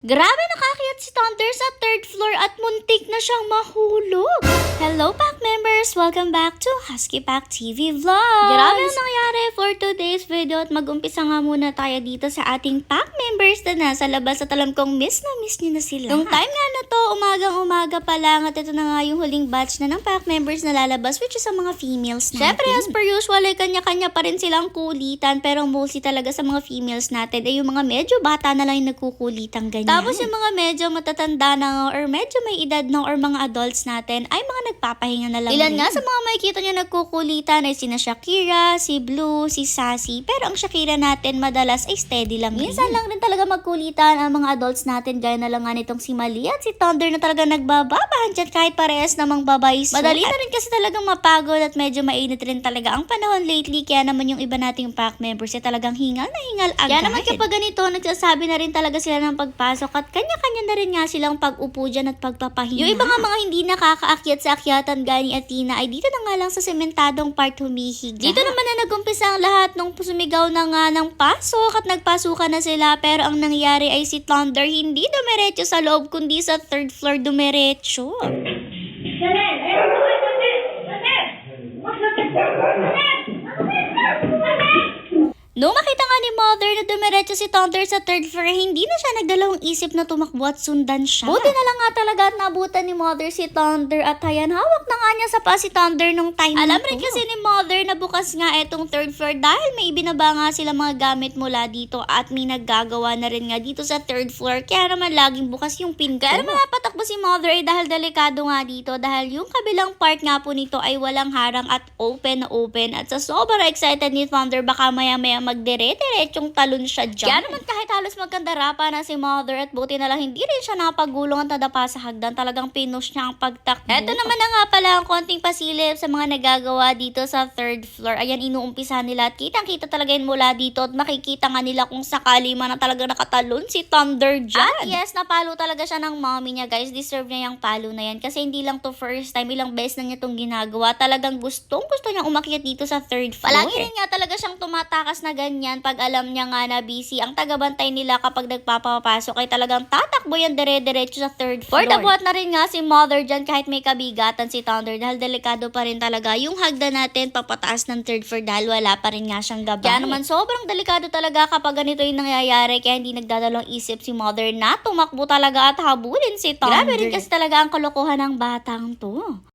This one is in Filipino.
Grabe, nakaakyat si Thunder sa third floor at muntik na siyang mahulog. Hello Pack members! Welcome back to Husky Pack TV Vlogs! Grabe ang nangyari for today's video at mag-umpisa nga muna tayo dito sa ating Pack members na nasa labas at alam kong miss niyo na sila. Yung time nga na to, umagang-umaga pa lang at ito na nga yung huling batch na ng Pack members na lalabas which is ang mga females natin. Syempre as per usual ay kanya-kanya pa rin silang kulitan pero mostly talaga sa mga females natin ay yung mga medyo bata na lang yung nagkukulitang ganyan. Tapos yung mga medyo matatanda na nga or medyo may edad na or mga adults natin ay mga nagpapahinga na lang. Ilan nga sa mga makikita nyo nagkukulitan ay sina Shakira, si Blue, si Sassy. Pero ang Shakira natin madalas ay steady lang. Minsan lang din talaga magkulitan ang mga adults natin gaya na lang nga nitong si Mali at si Thunder na talaga nagbababahan dyan kahit parehas namang babae. Madali na rin kasi talagang mapagod at medyo mainit rin talaga ang panahon lately. Kaya naman yung iba nating pack members ay talagang hingal na hingal agad. Kaya naman kapag ganito, nagsasabi na rin talaga sila ng pagpasok at kanya-kanya na rin nga silang pag-upo dyan at pagpapahinga. Yung iba nga mga hindi nakakaakyat sa akyatan gaya ni Athena ay dito na nga lang sa sementadong part humihiga. Dito naman na nagumpisa ang lahat nung sumigaw na nga ng pasok at nagpasukan na sila pero ang nangyari ay si Thunder hindi dumiretso sa loob kundi sa third floor dumiretso. Nung makita nga ni Mother na dumiretso si Thunder sa third floor, hindi na siya nagdalawang isip na tumakbo at sundan siya. Buti na lang nga talaga at nabutan ni Mother si Thunder at ayan, hawak na nga niya sa pa si Thunder nung time na to. Alam rin kasi ni Mother na bukas nga etong third floor dahil may ibinaba nga sila mga gamit mula dito at may naggagawa na rin nga dito sa third floor kaya naman laging bukas yung pinto. Kaya naman patakbo si Mother ay dahil delikado nga dito dahil yung kabilang part nga po nito ay walang harang at open na open at sa sobrang excited ni Thunder baka maya-maya magdire-diretsong talon siya dyan. Kaya naman kahit halos magkandara pa na si Mother at buti na lang hindi rin siya napagulong at nadapa sa hagdan. Talagang pinush niya ang pagtakbo. Eto naman na nga pala ang konting pasilip sa mga nagagawa dito sa third floor. Ayan, inuumpisa nila at kitang-kita talaga yun mula dito at makikita nga nila kung sakali man na talaga nakatalon si Thunder dyan. At yes, napalo talaga siya ng mommy niya guys. Deserve niya yung palo na yan kasi hindi lang to first time. Ilang beses na niya itong ginagawa. Talagang gusto niyang umakyat dito sa third floor. Palagi rin nga talaga siyang tumatakas na ganyan pag alam niya nga na busy. Ang tagabantay nila kapag nagpapapasok ay talagang tatakbo yan dire-diretso sa third floor. Dabuhat na rin nga si Mother dyan kahit may kabigatan si Thunder dahil delikado pa rin talaga yung hagdan natin papataas ng third floor dahil wala pa rin nga siyang gabay. Kaya naman sobrang delikado talaga kapag ganito yung nangyayari kaya hindi nagdadalawang isip si Mother na tumakbo talaga at habulin si Thunder. Grabe rin kasi talaga ang kalokohan ng batang to.